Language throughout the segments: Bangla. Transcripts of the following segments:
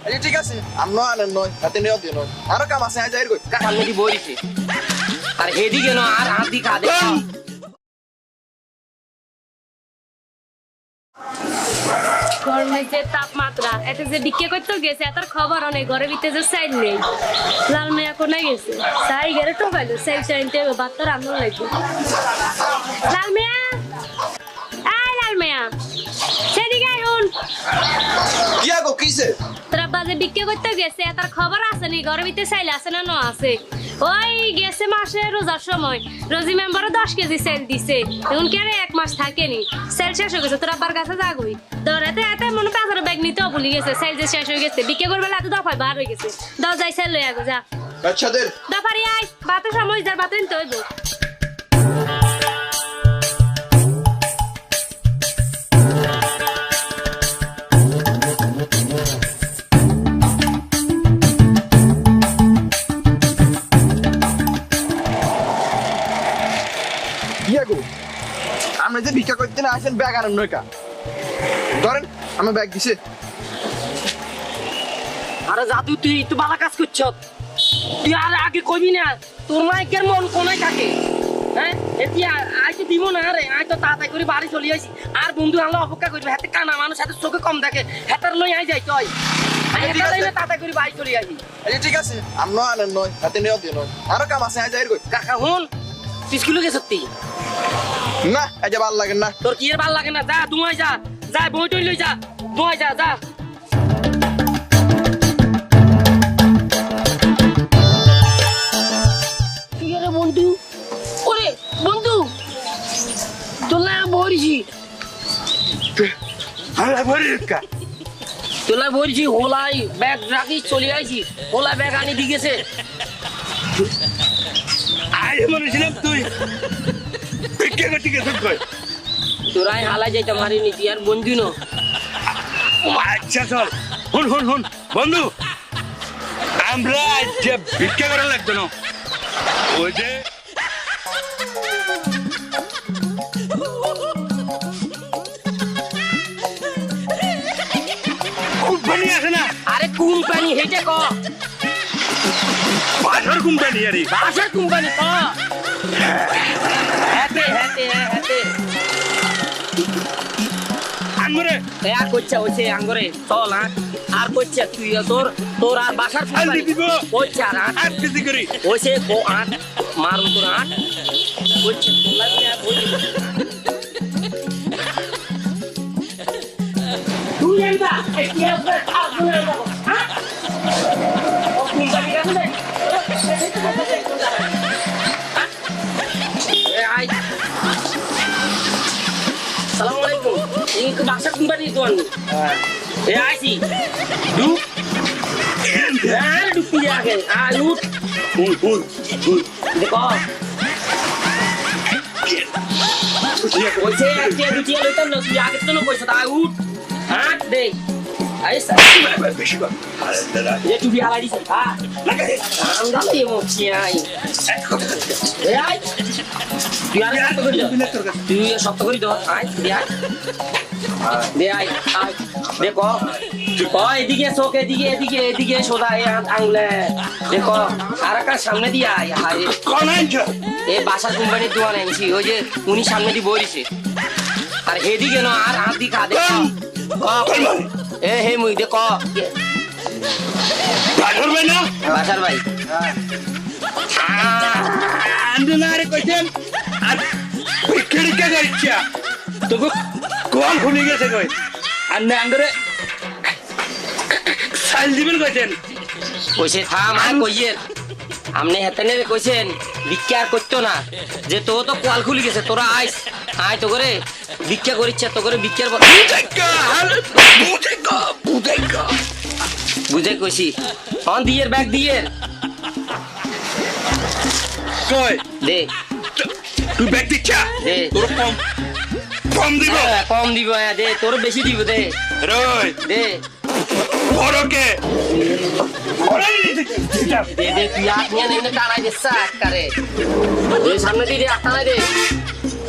আরে ঠিক আছে আমনো আনেন নয় হাতে নিও দিও নয় আরো কাম আছে যাই কই সামনে দি বইছে আর হেদিকে না আর হাত দি কাঁদে গরমের যে তাপমাত্রা এতে যে বিক্রি করতে গেছে এত খবর অনেক ঘরের ভিতরে যে সাইড নেই লাল মেয়া কোনে গেছে সাই গেলে তো পাইলো সাই চাইতে বাচ্চা রান্না লাগবে লাল মেয়া লাল মেয়া সেদিকে আইন কিয়া গো কিছে তোরা বাজে বিক্রি করতে গেছে এত খবর আছে নি ঘরের ভিতরে সাইল আছে না ন আছে ওই গেছে মাসে রোজার সময় রোজি মেম্বারও 10 কেজি সেল দিছে এখন কি আর 1 মাস থাকেনি সেল শেষ হয়ে গেছে তোর আব্বার কাছে যাগই দৌড়াতে এতে মনে 5 ব্যাগ নিতেও ভুলে গেছে সেল যে শেষ হয়ে গেছে বিক্রি করবে এত দফায় বার হয়ে গেছে দাও যাই সেল লই আগো যা আচ্ছা দের দফারি আই বাতে সময় যার বাতে নিতে হইব কিয়া গো আমরা যে ভিক্ষা করতে না আসেন ব্যাগ আনেন নয় কা ধরেন আমার ব্যাগ দিছে আরে জাদু তুই তো ভালো কাজ করছ তুই আর আগে কইবি না তোর মাইকের মন কোনায় থাকে হ্যাঁ এতিয়া আই তো দিব না রে আই তো তাড়াতাড়ি করে বাড়ি চলে আসি আর বন্ধু আনলে অপেক্ষা করবে হাতে কানা মানুষ হাতে চোখে কম দেখে হাতার লই আই যাই তুই তাড়াতাড়ি করে বাড়ি চলে আসি আরে ঠিক আছে আমনো আনেন নয় হাতে নিও দিও নয় আরো কাম আছে যাই কই কাকা হুন স্কুলে গেছ তুই না এই যে ভালো লাগে না তোর কি এর ভাল লাগে না যা দুমাই যা যা বই টই লই যা দুমাই যা যা কি রে বন্ধু ওরে বন্ধু তোলা বইছি আরে বড় কা তোলা বইছি হোলাই ব্যাগ রাখি চলে আইছি হোলা ব্যাগ আনি দি গেছে আরে মনেছিলাম তুই ভিক্ষা করতে গেছিস কই তোরাই হালা যাইতে মারি নিতি আর বন্ধু ন আচ্ছা চল হুন হুন হুন বন্ধু আমরা যে ভিক্ষা করা লাগতো না ওই যে কোম্পানি আছে না আরে কোম্পানি হেটে ক বাজার কোম্পানি আরে বাসার কোম্পানি ক হেতে হেতে হেতে আঙ্গুরে আর করছে ওইছে আঙ্গরে চল আর করছে তুই তোর আর বাসার আলদি দিব করছে আর আর কিছু করি ওইছে কো আট মারুন তোর আট করছে তোলা তুই এন্ডা কি হবে থাকবো না হ্যাঁ ও কোম্পানি কাছে আই সালাম আলাইকুম এই বাসা কোম্পানি দোকান এ আইছি দু ডুবি আগে আই উঠ হুন হুন হুন দেখো ওইছে যে দুটিয়া লইতাম না তুই আগে তো কইছ তা উঠ হাত দে আইসা বেশি কর দাদা এ তুই আলাই দিছ হ্যাঁ লাগা দে আমরা তো এমছি আই এ আই তুই আর শক্ত করি তুই শক্ত করি দাও আই দে আই আই দেখো এদিকে চোখ এদিকে সোজা আঙুলে দেখো আর একটা সামনে দিয়ে আয় হায় কোন আনছ এ বাসার কোম্পানির দোকান আনছি ওই যে উনি সামনে দিয়ে বইছে আর হেদিকে না আর হাত দি কাঁদে এ হে মুই দেখ বাজার ভাই না বাসার ভাই আন্দু না রে কইছেন আর ভিক্ষা করিছা তোকে কোন খুলে গেছে কই আর না আঙ্গরে সাইল দিবেন কইছেন কইছে থাম আর কইয়ের আমনে হেতেনে কইছেন ভিক্ষা আর করতো না যে তো কোয়াল খুলে গেছে তোরা আইস আয় তো করে ভিক্ষা করিচ্ছে তো করে ভিক্ষার বুঝে কইছি অন দিয়ের ব্যাগ দিয়ের কই দে তুই ব্যাগ দিচ্ছা দে তোর কম দিব কম দিব দে তোর বেশি দিব দে রই দে বড়কে দে দে তুই আট নিয়ে নেই টানাই দে সাক করে দে সামনে দিয়ে আট টানাই দে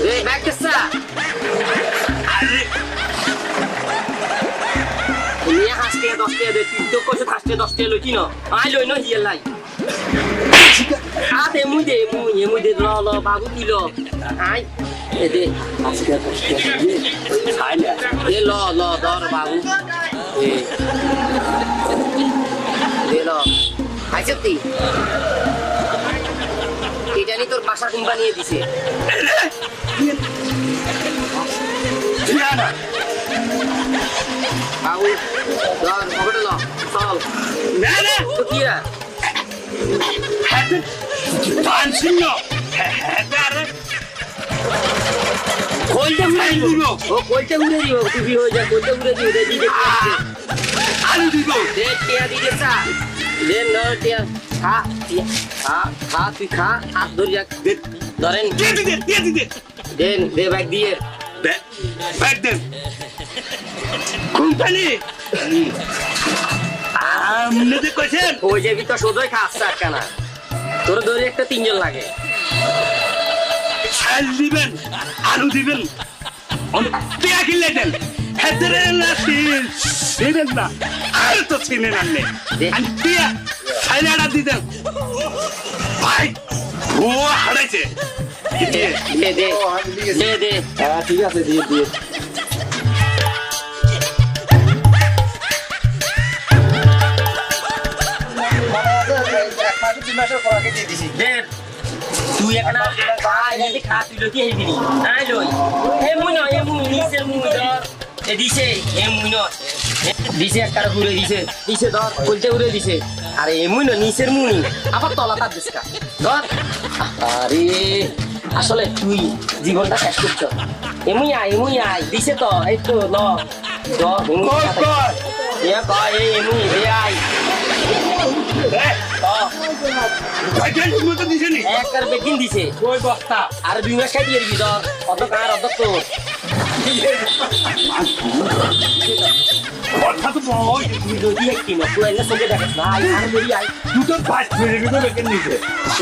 দে ব্যাগ কেসা আরে নিয়ে হাসতে 10 টাকা দে তুই তো কইছ 10 টাকা লই কিনো আই লই ন হিয়াল লাই আতে মুই দে ল বাবু দিল আই এ দে আজকে 10 টাকা দে খাইলা দে ল দর বাবু দে ল আইছতি এটা নি তোর বাসা কোম্পানি দিছে না বাবু দর পকেটে ল চল না না তো কি রে হাতে পানছিন না আরে কইতে ফাইল দিব ও কইতে উড়ে দিও টিভি হয়ে যায় কইতে উড়ে দিও দে দিতে আলু দিব দে টিয়া দিতে চা দে ন টিয়া খা তুই খা হাত ধরিয়া ধরেন দিয়ে দে দেন দে ব্যাগ দিয়ে ব্যাগ দেন কোম্পানি আমনে যে কইছেন ওই যে ভিতর সোজই খাচ্ছে একখানা তোর ধরে একটা 3 জন লাগে চাল দিবেন আলু দিবেন টিয়া কিনলে দেন হেদরে না দিবেন না আর তো চিনে নামনে আর টিয়া ছাইলাটা দিতেন ভাই ও হারাইছে দে হ্যাঁ ঠিক আছে দিয়ে দে তুই একটা খাই রে খা তুই লতি হেবি নি আই লই হে মুই ন হে মুই নিসের মুই ধর এ দিছে হে মুই ন দিছে একটা ঘুরে দিছে ধর বলতে উড়ে দিছে আরে এ মুই ন নিসের মুই আবার তলা তার দিছকা ধর আরে আসলে তুই জীবনটা শেষ করছ এমুই আই দিছে তো এই তো ল ধর এ কয় এমুই দে আই ভাইজান মতো দিছে নি একবার বেকিং দিছে ওই বস্তা আর 2 মাস খাই দিয়ে দিবি ধর অত কার অত তোর কথা তো বই তুই যদি একটি না তুই এনে সঙ্গে দেখাস না আই আর বলি আই দুটো পাঁচ মিনিট বেকেন নিছে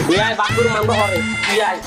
তুই আই বাকুর মানব হরে তুই আই